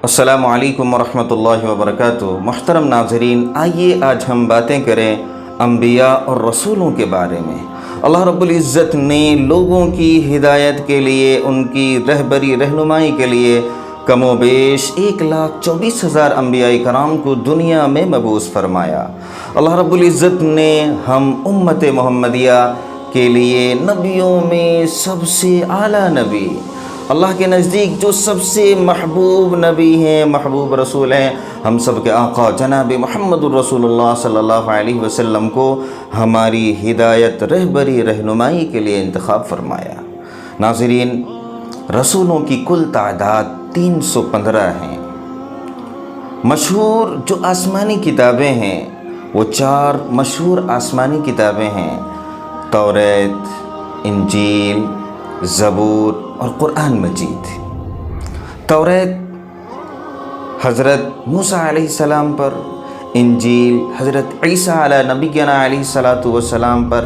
السلام علیکم ورحمۃ اللہ وبرکاتہ۔ محترم ناظرین، آئیے آج ہم باتیں کریں انبیاء اور رسولوں کے بارے میں۔ اللہ رب العزت نے لوگوں کی ہدایت کے لیے، ان کی رہبری رہنمائی کے لیے کم و بیش 1,24,000 انبیاء کرام کو دنیا میں مبعوث فرمایا۔ اللہ رب العزت نے ہم امت محمدیہ کے لیے نبیوں میں سب سے اعلیٰ نبی، اللہ کے نزدیک جو سب سے محبوب نبی ہیں، محبوب رسول ہیں، ہم سب کے آقا جناب محمد الرسول اللہ صلی اللہ علیہ وسلم کو ہماری ہدایت رہبری رہنمائی کے لیے انتخاب فرمایا۔ ناظرین، رسولوں کی کل تعداد 315 ہیں۔ مشہور جو آسمانی کتابیں ہیں وہ 4 مشہور آسمانی کتابیں ہیں: توریت، انجیل، زبور اور قرآن مجید۔ توریت حضرت موسیٰ علیہ السلام پر، انجیل حضرت عیسیٰ علیہ نبینا علیہ السلام پر،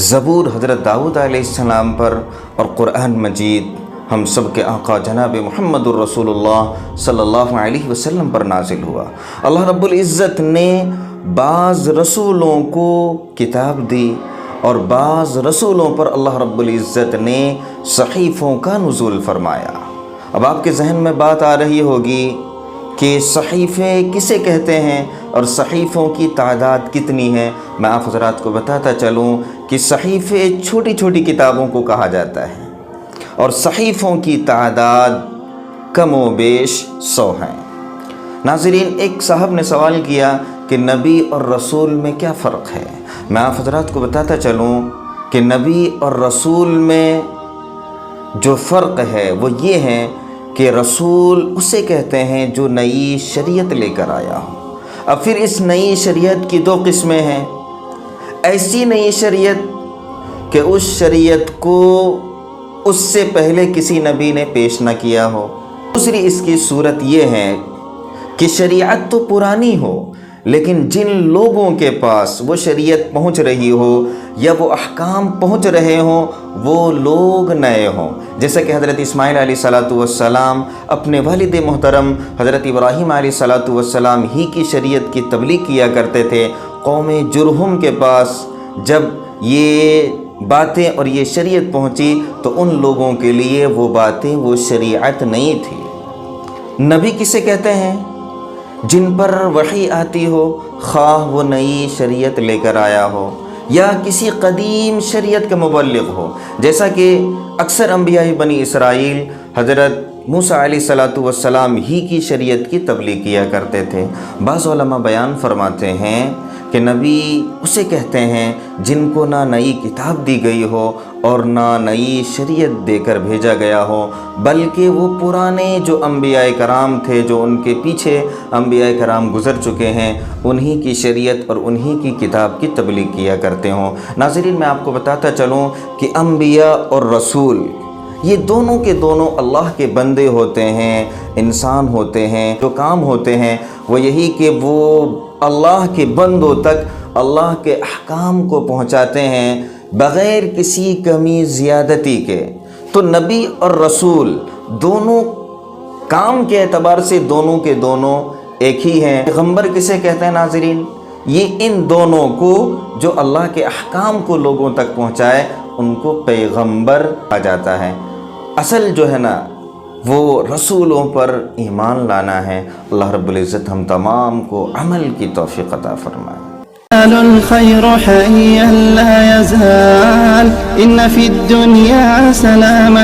زبور حضرت داؤد علیہ السلام پر، اور قرآن مجید ہم سب کے آقا جناب محمد الرسول اللہ صلی اللہ علیہ وسلم پر نازل ہوا۔ اللہ رب العزت نے بعض رسولوں کو کتاب دی اور بعض رسولوں پر اللہ رب العزت نے صحیفوں کا نزول فرمایا۔ اب آپ کے ذہن میں بات آ رہی ہوگی کہ صحیفے کسے کہتے ہیں اور صحیفوں کی تعداد کتنی ہے۔ میں آپ حضرات کو بتاتا چلوں کہ صحیفے چھوٹی چھوٹی کتابوں کو کہا جاتا ہے اور صحیفوں کی تعداد کم و بیش 100 ہیں۔ ناظرین، ایک صاحب نے سوال کیا کہ نبی اور رسول میں کیا فرق ہے۔ میں آپ حضرات کو بتاتا چلوں کہ نبی اور رسول میں جو فرق ہے وہ یہ ہے کہ رسول اسے کہتے ہیں جو نئی شریعت لے کر آیا ہو۔ اب پھر اس نئی شریعت کی 2 قسمیں ہیں: ایسی نئی شریعت کہ اس شریعت کو اس سے پہلے کسی نبی نے پیش نہ کیا ہو۔ دوسری اس کی صورت یہ ہے کہ شریعت تو پرانی ہو لیکن جن لوگوں کے پاس وہ شریعت پہنچ رہی ہو یا وہ احکام پہنچ رہے ہوں وہ لوگ نئے ہوں، جیسا کہ حضرت اسماعیل علیہ السلام اپنے والد محترم حضرت ابراہیم علیہ السلام ہی کی شریعت کی تبلیغ کیا کرتے تھے۔ قوم جرہم کے پاس جب یہ باتیں اور یہ شریعت پہنچی تو ان لوگوں کے لیے وہ باتیں، وہ شریعت نہیں تھی۔ نبی کسے کہتے ہیں؟ جن پر وحی آتی ہو، خواہ وہ نئی شریعت لے کر آیا ہو یا کسی قدیم شریعت کا مبلغ ہو، جیسا کہ اکثر انبیاء بنی اسرائیل حضرت موسیٰ علیہ السلام ہی کی شریعت کی تبلیغ کیا کرتے تھے۔ بعض علماء بیان فرماتے ہیں کہ نبی اسے کہتے ہیں جن کو نہ نئی کتاب دی گئی ہو اور نہ نئی شریعت دے کر بھیجا گیا ہو، بلکہ وہ پرانے جو انبیاء کرام تھے، جو ان کے پیچھے انبیاء کرام گزر چکے ہیں، انہی کی شریعت اور انہی کی کتاب کی تبلیغ کیا کرتے ہوں۔ ناظرین، میں آپ کو بتاتا چلوں کہ انبیاء اور رسول یہ دونوں کے دونوں اللہ کے بندے ہوتے ہیں، انسان ہوتے ہیں۔ جو کام ہوتے ہیں وہ یہی کہ وہ اللہ کے بندوں تک اللہ کے احکام کو پہنچاتے ہیں بغیر کسی کمی زیادتی کے۔ تو نبی اور رسول دونوں کام کے اعتبار سے دونوں کے دونوں ایک ہی ہیں۔ پیغمبر کسے کہتے ہیں ناظرین؟ یہ ان دونوں کو جو اللہ کے احکام کو لوگوں تک پہنچائے ان کو پیغمبر کہا جاتا ہے۔ اصل جو ہے نا وہ رسولوں پر ایمان لانا ہے۔ اللہ رب العزت ہم تمام کو عمل کی توفیق عطا فرمائے۔ الخير حيا لا يزال إن في الدنيا سلاما